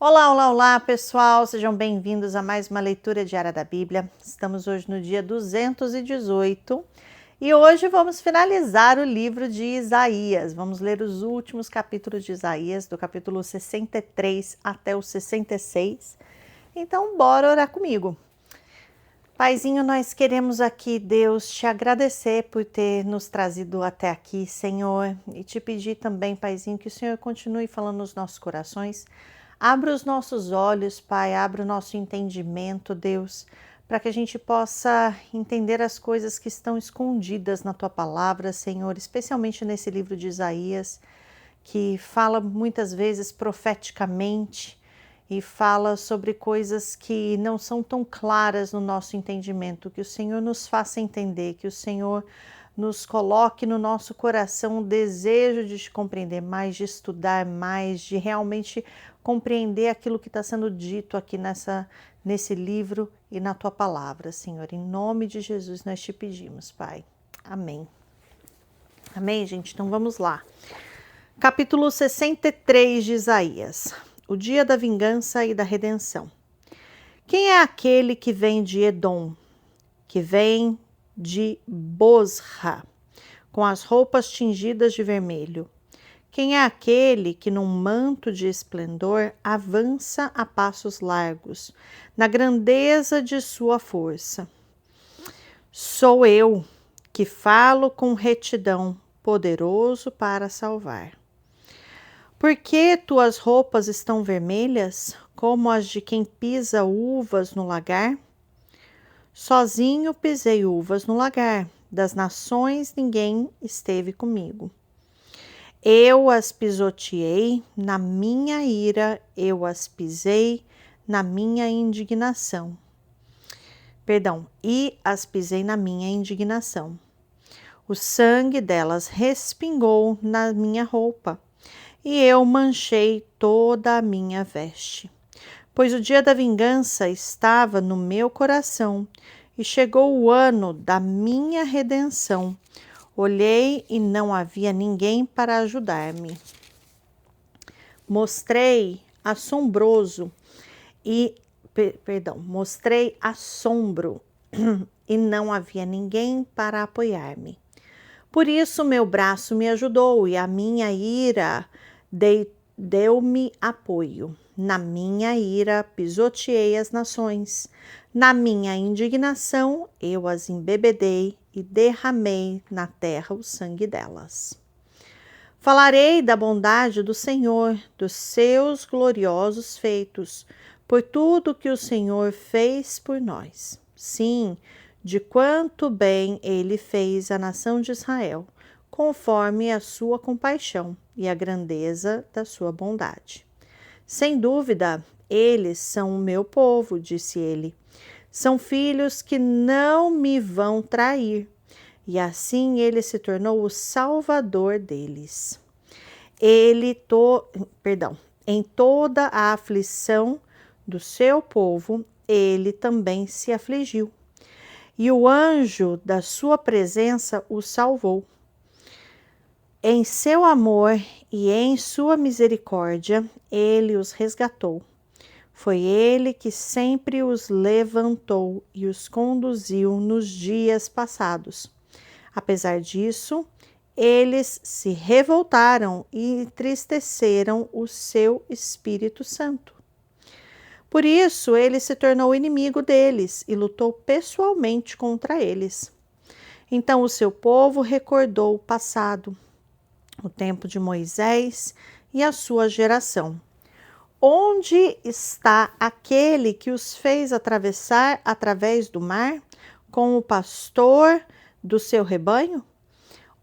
Olá, olá, olá, pessoal! Sejam bem-vindos a mais uma leitura diária da Bíblia. Estamos hoje no dia 218 e hoje vamos finalizar o livro de Isaías. Vamos ler os últimos capítulos de Isaías, do capítulo 63 até o 66. Então, bora orar comigo. Paizinho, nós queremos aqui, Deus, te agradecer por ter nos trazido até aqui, Senhor, e te pedir também, Paizinho, que o Senhor continue falando nos nossos corações. Abra os nossos olhos, Pai, abra o nosso entendimento, Deus, para que a gente possa entender as coisas que estão escondidas na Tua palavra, Senhor, especialmente nesse livro de Isaías, que fala muitas vezes profeticamente e fala sobre coisas que não são tão claras no nosso entendimento. Que o Senhor nos faça entender, que o Senhor nos coloque no nosso coração o desejo de te compreender mais, de estudar mais, de realmente compreender aquilo que está sendo dito aqui nesse livro e na Tua palavra, Senhor. Em nome de Jesus nós te pedimos, Pai. Amém. Amém, gente? Então vamos lá. Capítulo 63 de Isaías. O dia da vingança e da redenção. Quem é aquele que vem de Edom, que vem de Bosra, com as roupas tingidas de vermelho? Quem é aquele que num manto de esplendor avança a passos largos, na grandeza de sua força? Sou eu, que falo com retidão, poderoso para salvar. Por que tuas roupas estão vermelhas, como as de quem pisa uvas no lagar? Sozinho pisei uvas no lagar, das nações ninguém esteve comigo. Eu as pisoteei na minha ira, eu as pisei na minha indignação. E as pisei na minha indignação. O sangue delas respingou na minha roupa, e eu manchei toda a minha veste. Pois o dia da vingança estava no meu coração, e chegou o ano da minha redenção. Olhei e não havia ninguém para ajudar-me. Mostrei assombro e não havia ninguém para apoiar-me. Por isso meu braço me ajudou e a minha ira deu-me apoio. Na minha ira pisoteei as nações. Na minha indignação eu as embebedei e derramei na terra o sangue delas. Falarei da bondade do Senhor, dos seus gloriosos feitos, por tudo que o Senhor fez por nós. Sim, de quanto bem ele fez à nação de Israel, conforme a sua compaixão e a grandeza da sua bondade. Sem dúvida, eles são o meu povo, disse ele. São filhos que não me vão trair. E assim ele se tornou o salvador deles. Em toda a aflição do seu povo, ele também se afligiu. E o anjo da sua presença o salvou. Em seu amor e em sua misericórdia, ele os resgatou. Foi ele que sempre os levantou e os conduziu nos dias passados. Apesar disso, eles se revoltaram e entristeceram o seu Espírito Santo. Por isso, ele se tornou inimigo deles e lutou pessoalmente contra eles. Então o seu povo recordou o passado, o tempo de Moisés e a sua geração. Onde está aquele que os fez atravessar através do mar, com o pastor do seu rebanho?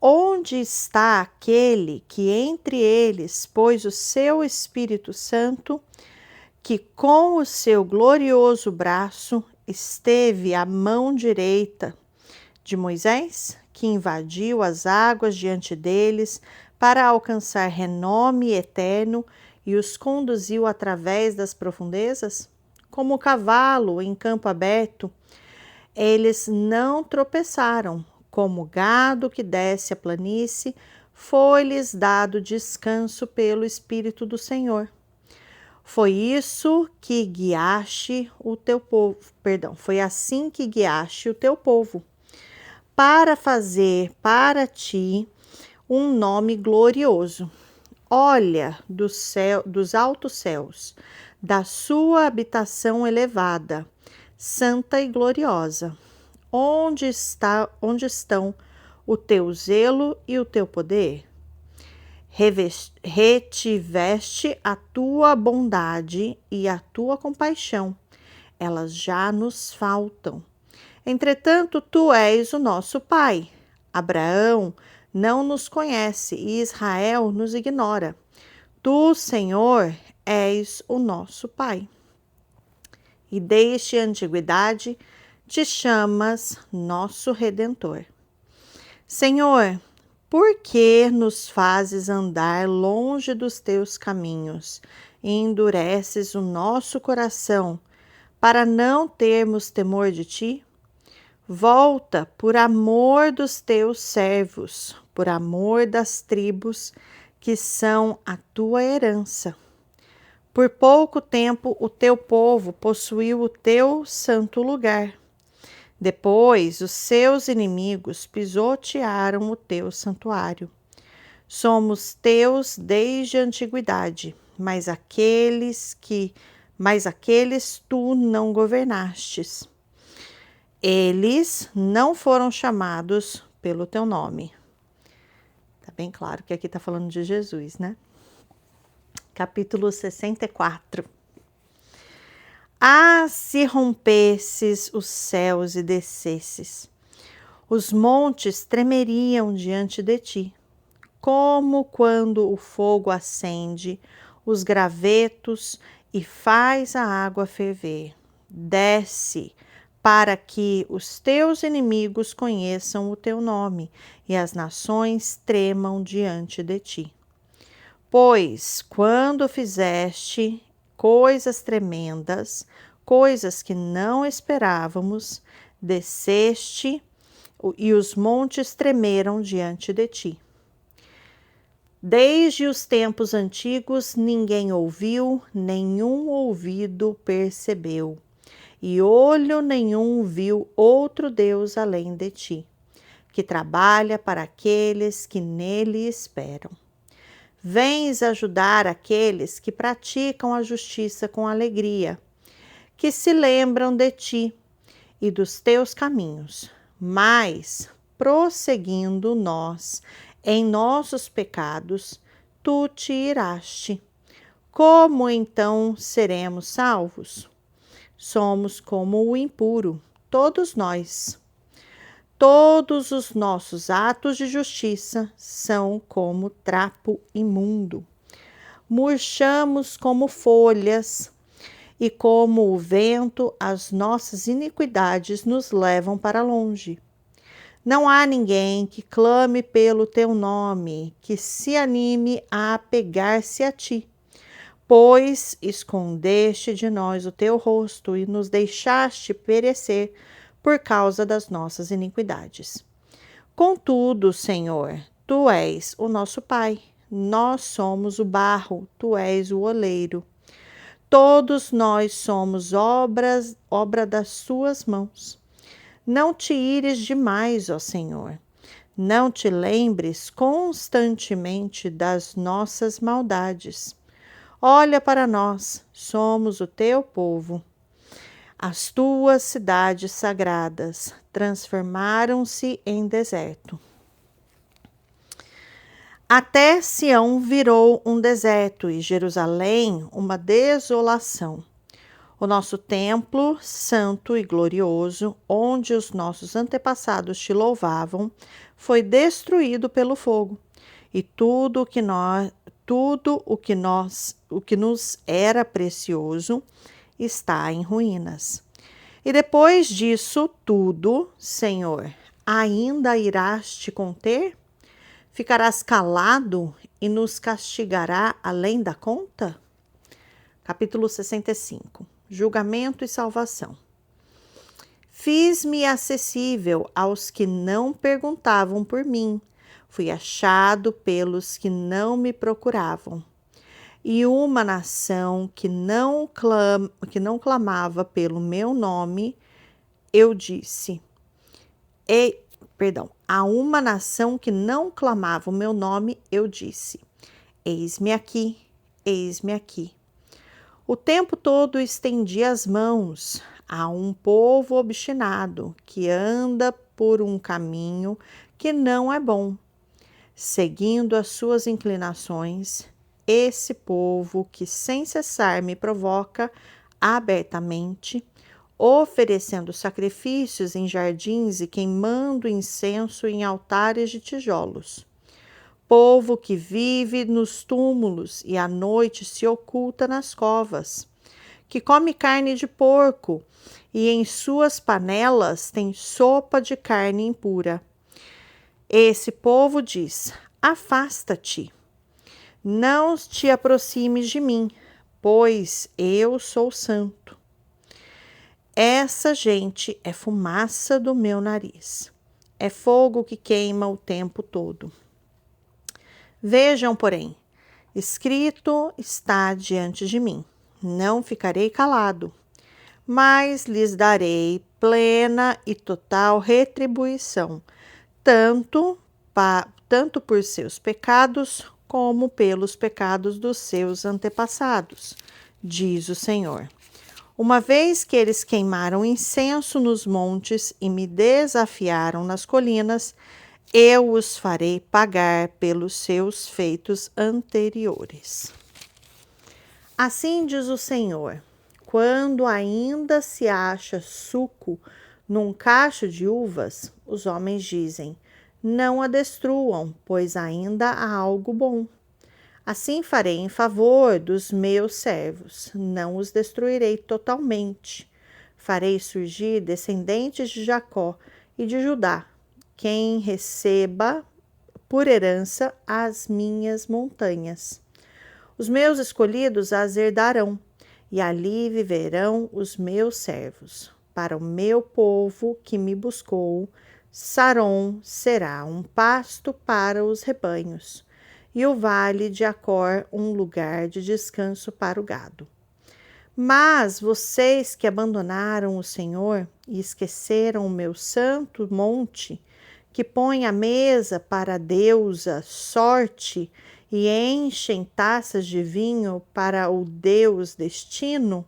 Onde está aquele que entre eles pôs o seu Espírito Santo, que com o seu glorioso braço esteve à mão direita de Moisés, que invadiu as águas diante deles para alcançar renome eterno e os conduziu através das profundezas? Como cavalo em campo aberto, eles não tropeçaram. Como gado que desce a planície, foi-lhes dado descanso pelo Espírito do Senhor. Foi assim que guiaste o teu povo, para fazer para ti um nome glorioso. Olha dos altos céus, da sua habitação elevada, santa e gloriosa. Onde estão o teu zelo e o teu poder? Retiveste a tua bondade e a tua compaixão. Elas já nos faltam. Entretanto, tu és o nosso Pai. Abraão não nos conhece e Israel nos ignora. Tu, Senhor, és o nosso Pai. E desde a antiguidade te chamas nosso Redentor. Senhor, por que nos fazes andar longe dos teus caminhos e endureces o nosso coração para não termos temor de ti? Volta por amor dos teus servos, por amor das tribos que são a tua herança. Por pouco tempo o teu povo possuiu o teu santo lugar. Depois os seus inimigos pisotearam o teu santuário. Somos teus desde a antiguidade, mas aqueles tu não governastes. Eles não foram chamados pelo teu nome. Tá bem claro que aqui tá falando de Jesus, né? Capítulo 64. Ah, se rompesses os céus e descesses, os montes tremeriam diante de ti, como quando o fogo acende os gravetos e faz a água ferver. Desce, para que os teus inimigos conheçam o teu nome e as nações tremam diante de ti. Pois, quando fizeste coisas tremendas, coisas que não esperávamos, desceste e os montes tremeram diante de ti. Desde os tempos antigos ninguém ouviu, nenhum ouvido percebeu, e olho nenhum viu outro Deus além de ti, que trabalha para aqueles que nele esperam. Vens ajudar aqueles que praticam a justiça com alegria, que se lembram de ti e dos teus caminhos. Mas, prosseguindo nós em nossos pecados, tu te iraste. Como então seremos salvos? Somos como o impuro, todos nós. Todos os nossos atos de justiça são como trapo imundo. Murchamos como folhas, e como o vento, as nossas iniquidades nos levam para longe. Não há ninguém que clame pelo teu nome, que se anime a apegar-se a ti, pois escondeste de nós o teu rosto e nos deixaste perecer por causa das nossas iniquidades. Contudo, Senhor, tu és o nosso Pai, nós somos o barro, tu és o oleiro. Todos nós somos obra das suas mãos. Não te ires demais, ó Senhor. Não te lembres constantemente das nossas maldades. Olha para nós, somos o teu povo. As tuas cidades sagradas transformaram-se em deserto. Até Sião virou um deserto e Jerusalém uma desolação. O nosso templo, santo e glorioso, onde os nossos antepassados te louvavam, foi destruído pelo fogo, e tudo o que nos era precioso está em ruínas. E depois disso tudo, Senhor, ainda irás te conter? Ficarás calado e nos castigará além da conta? Capítulo 65. Julgamento e salvação. Fiz-me acessível aos que não perguntavam por mim. Fui achado pelos que não me procuravam. e uma nação que não clamava pelo meu nome, eu disse. A uma nação que não clamava o meu nome, eu disse: eis-me aqui, eis-me aqui. O tempo todo estendi as mãos a um povo obstinado que anda por um caminho que não é bom, seguindo as suas inclinações. Esse povo que sem cessar me provoca abertamente, oferecendo sacrifícios em jardins e queimando incenso em altares de tijolos. Povo que vive nos túmulos e à noite se oculta nas covas, que come carne de porco e em suas panelas tem sopa de carne impura. Esse povo diz: afasta-te, não te aproximes de mim, pois eu sou santo. Essa gente é fumaça do meu nariz, é fogo que queima o tempo todo. Vejam, porém, escrito está diante de mim: não ficarei calado, mas lhes darei plena e total retribuição, tanto por seus pecados como pelos pecados dos seus antepassados, diz o Senhor. Uma vez que eles queimaram incenso nos montes e me desafiaram nas colinas, eu os farei pagar pelos seus feitos anteriores. Assim diz o Senhor: quando ainda se acha suco num cacho de uvas, os homens dizem: não a destruam, pois ainda há algo bom. Assim farei em favor dos meus servos, não os destruirei totalmente. Farei surgir descendentes de Jacó e de Judá, quem receba por herança as minhas montanhas. Os meus escolhidos as herdarão, e ali viverão os meus servos. Para o meu povo que me buscou, Saron será um pasto para os rebanhos, e o vale de Acor um lugar de descanso para o gado. Mas vocês que abandonaram o Senhor e esqueceram o meu santo monte, que põe a mesa para a deusa Sorte e enchem taças de vinho para o deus Destino,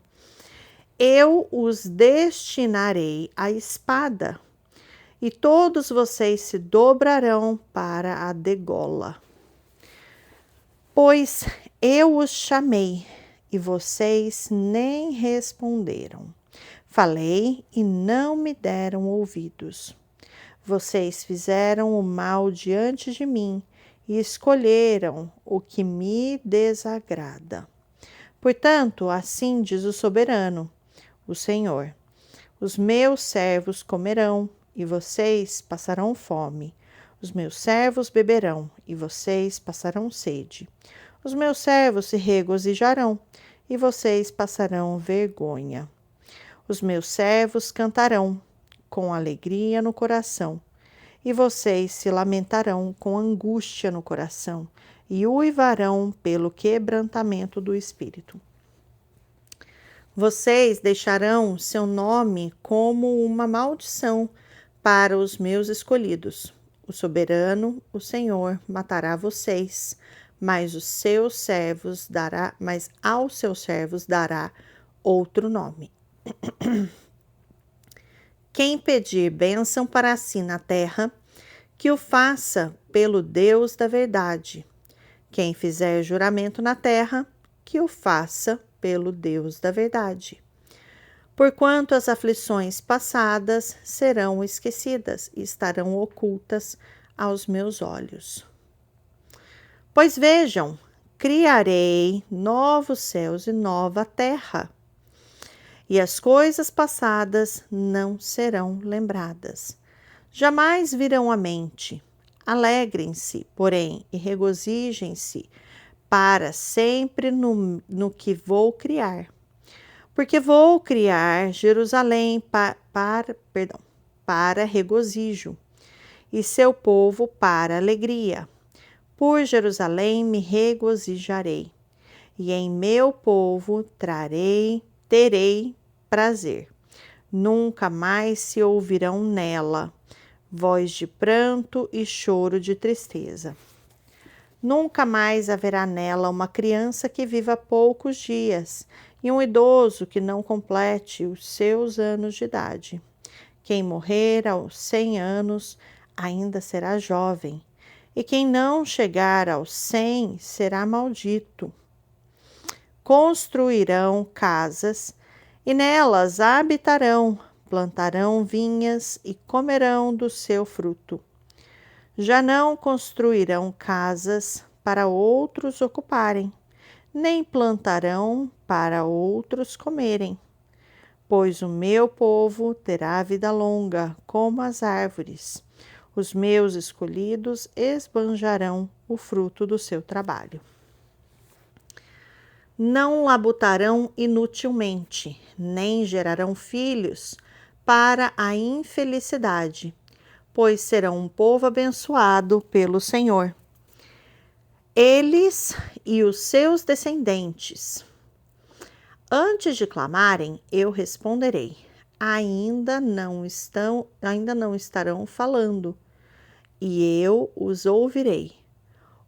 eu os destinarei à espada, e todos vocês se dobrarão para a degola. Pois eu os chamei, e vocês nem responderam. Falei e não me deram ouvidos. Vocês fizeram o mal diante de mim e escolheram o que me desagrada. Portanto, assim diz o soberano, o Senhor: os meus servos comerão e vocês passarão fome. Os meus servos beberão e vocês passarão sede. Os meus servos se regozijarão e vocês passarão vergonha. Os meus servos cantarão com alegria no coração, e vocês se lamentarão com angústia no coração, e uivarão pelo quebrantamento do espírito. Vocês deixarão seu nome como uma maldição para os meus escolhidos. O soberano, o Senhor, matará vocês, mas aos seus servos dará outro nome. Quem pedir bênção para si na terra, que o faça pelo Deus da verdade. Quem fizer juramento na terra, que o faça pelo Deus da verdade. Porquanto as aflições passadas serão esquecidas e estarão ocultas aos meus olhos. Pois vejam, criarei novos céus e nova terra, e as coisas passadas não serão lembradas. Jamais virão à mente. Alegrem-se, porém, e regozijem-se para sempre no que vou criar. Porque vou criar Jerusalém para regozijo, e seu povo para alegria. Por Jerusalém me regozijarei, e em meu povo terei prazer. Nunca mais se ouvirão nela voz de pranto e choro de tristeza. Nunca mais haverá nela uma criança que viva poucos dias e um idoso que não complete os seus anos de idade. Quem morrer aos 100 anos ainda será jovem, e quem não chegar aos 100 será maldito. Construirão casas e nelas habitarão, plantarão vinhas e comerão do seu fruto. Já não construirão casas para outros ocuparem, nem plantarão para outros comerem, pois o meu povo terá vida longa como as árvores. Os meus escolhidos esbanjarão o fruto do seu trabalho. Não labutarão inutilmente, nem gerarão filhos para a infelicidade, pois serão um povo abençoado pelo Senhor. Eles e os seus descendentes. Antes de clamarem, eu responderei. Ainda não estarão falando, e eu os ouvirei.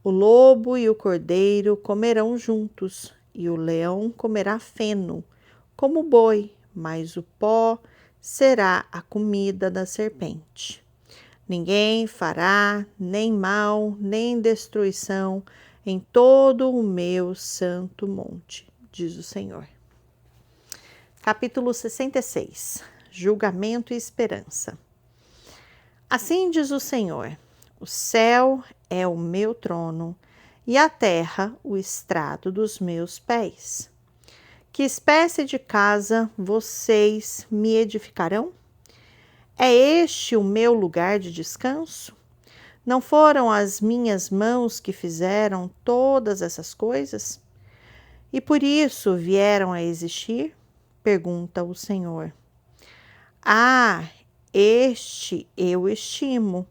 O lobo e o cordeiro comerão juntos, e o leão comerá feno, como o boi, mas o pó será a comida da serpente. Ninguém fará nem mal, nem destruição em todo o meu santo monte, diz o Senhor. Capítulo 66. Julgamento e esperança. Assim diz o Senhor: o céu é o meu trono e a terra o estrado dos meus pés. Que espécie de casa vocês me edificarão? É este o meu lugar de descanso? Não foram as minhas mãos que fizeram todas essas coisas? E por isso vieram a existir? Pergunta o Senhor. Ah, este eu estimo.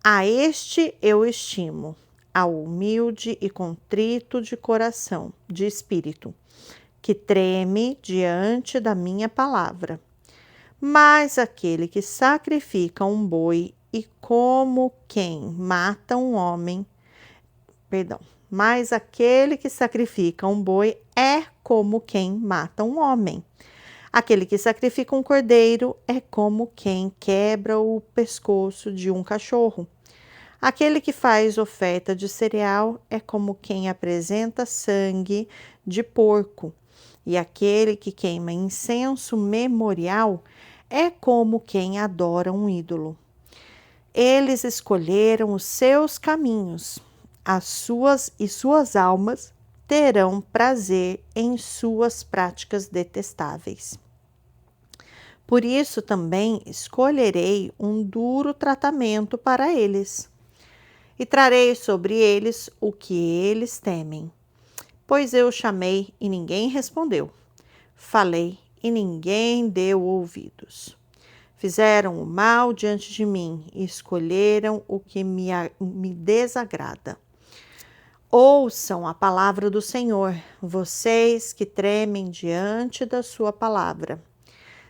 A este eu estimo, ao humilde e contrito de coração, de espírito, que treme diante da minha palavra. Mas aquele que sacrifica um boi e como quem mata um homem, mas aquele que sacrifica um boi é como quem mata um homem. Aquele que sacrifica um cordeiro é como quem quebra o pescoço de um cachorro. Aquele que faz oferta de cereal é como quem apresenta sangue de porco. E aquele que queima incenso memorial é como quem adora um ídolo. Eles escolheram os seus caminhos, suas almas terão prazer em suas práticas detestáveis. Por isso também escolherei um duro tratamento para eles, e trarei sobre eles o que eles temem. Pois eu chamei e ninguém respondeu, falei e ninguém deu ouvidos. Fizeram o mal diante de mim e escolheram o que me desagrada. Ouçam a palavra do Senhor, vocês que tremem diante da sua palavra.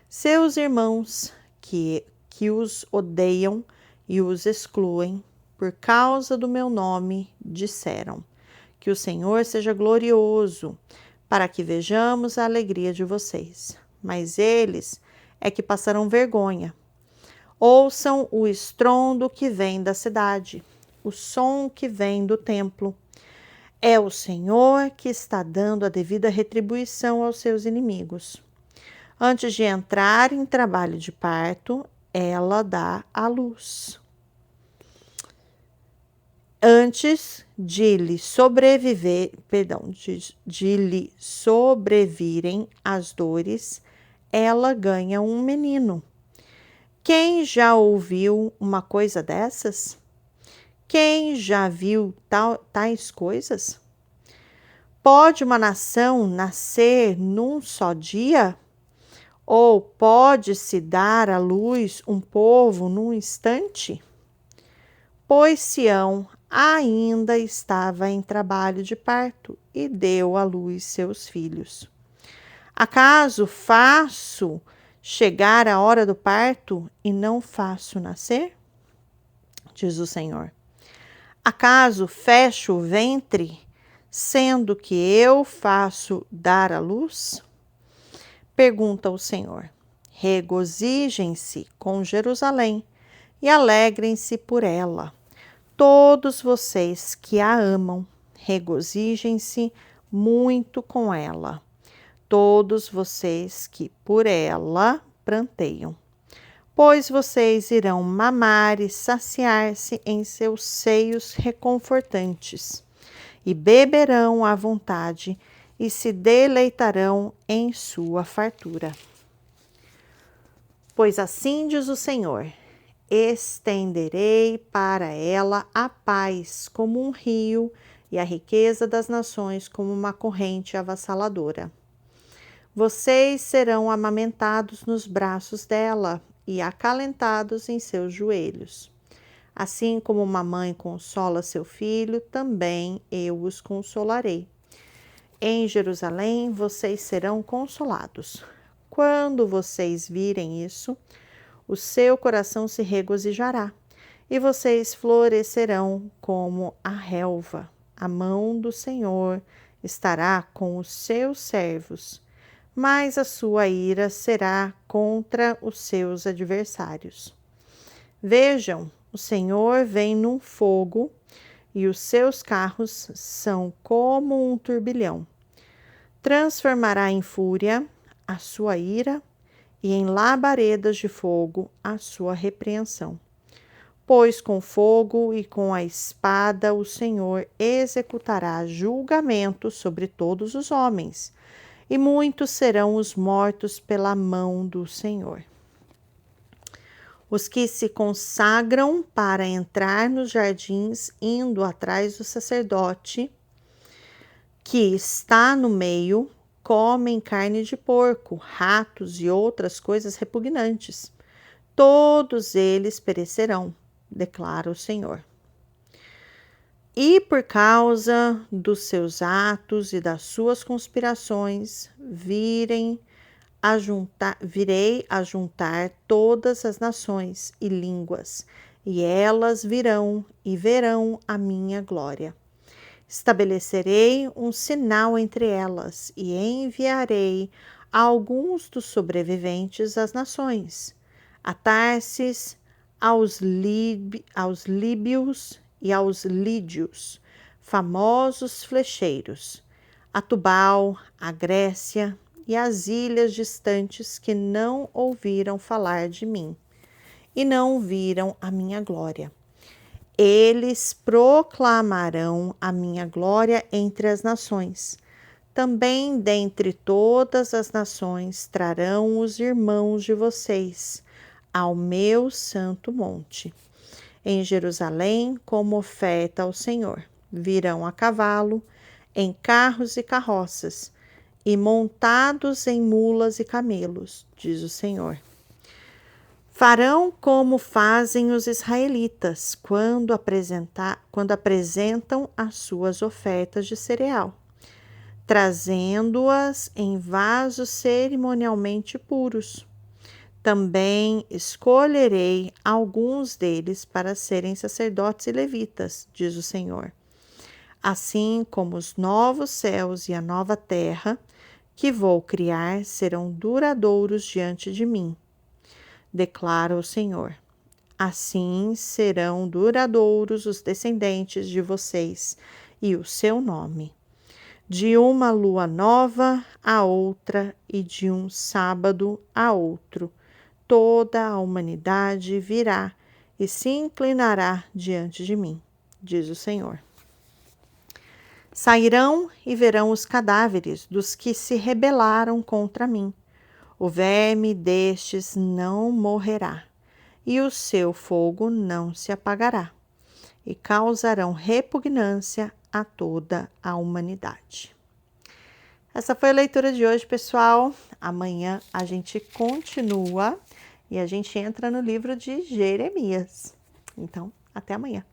Seus irmãos que os odeiam e os excluem por causa do meu nome disseram: que o Senhor seja glorioso, para que vejamos a alegria de vocês. Mas eles é que passarão vergonha. Ouçam o estrondo que vem da cidade, o som que vem do templo. É o Senhor que está dando a devida retribuição aos seus inimigos. Antes de entrar em trabalho de parto, ela dá à luz. Antes de lhe sobrevirem as dores, ela ganha um menino. Quem já ouviu uma coisa dessas? Quem já viu tais coisas? Pode uma nação nascer num só dia? Ou pode-se dar à luz um povo num instante? Pois Sião ainda estava em trabalho de parto e deu à luz seus filhos. Acaso faço chegar a hora do parto e não faço nascer? Diz o Senhor. Acaso fecho o ventre, sendo que eu faço dar à luz? Pergunta o Senhor. Regozijem-se com Jerusalém e alegrem-se por ela. Todos vocês que a amam, regozijem-se muito com ela. Todos vocês que por ela pranteiam. Pois vocês irão mamar e saciar-se em seus seios reconfortantes, e beberão à vontade, e se deleitarão em sua fartura. Pois assim diz o Senhor: estenderei para ela a paz como um rio e a riqueza das nações como uma corrente avassaladora. Vocês serão amamentados nos braços dela e acalentados em seus joelhos. Assim como uma mãe consola seu filho, também eu os consolarei. Em Jerusalém vocês serão consolados. Quando vocês virem isso, o seu coração se regozijará, e vocês florescerão como a relva. A mão do Senhor estará com os seus servos, mas a sua ira será contra os seus adversários. Vejam, o Senhor vem num fogo, e os seus carros são como um turbilhão. Transformará em fúria a sua ira e em labaredas de fogo a sua repreensão. Pois com fogo e com a espada o Senhor executará julgamento sobre todos os homens, e muitos serão os mortos pela mão do Senhor. Os que se consagram para entrar nos jardins, indo atrás do sacerdote que está no meio, comem carne de porco, ratos e outras coisas repugnantes. Todos eles perecerão, declara o Senhor. E por causa dos seus atos e das suas conspirações, virei a juntar todas as nações e línguas, e elas virão e verão a minha glória. Estabelecerei um sinal entre elas e enviarei alguns dos sobreviventes às nações, a Tarsis, aos líbios e aos lídios, famosos flecheiros, a Tubal, a Grécia e as ilhas distantes que não ouviram falar de mim e não viram a minha glória. Eles proclamarão a minha glória entre as nações. Também dentre todas as nações trarão os irmãos de vocês ao meu santo monte. Em Jerusalém, como oferta ao Senhor, virão a cavalo, em carros e carroças, e montados em mulas e camelos, diz o Senhor. Farão como fazem os israelitas quando apresentam as suas ofertas de cereal, trazendo-as em vasos cerimonialmente puros. Também escolherei alguns deles para serem sacerdotes e levitas, diz o Senhor. Assim como os novos céus e a nova terra que vou criar serão duradouros diante de mim, declara o Senhor. Assim serão duradouros os descendentes de vocês e o seu nome. De uma lua nova a outra e de um sábado a outro, toda a humanidade virá e se inclinará diante de mim, diz o Senhor. Sairão e verão os cadáveres dos que se rebelaram contra mim. O verme destes não morrerá, e o seu fogo não se apagará, e causarão repugnância a toda a humanidade. Essa foi a leitura de hoje, pessoal. Amanhã a gente continua e a gente entra no livro de Jeremias. Então, até amanhã.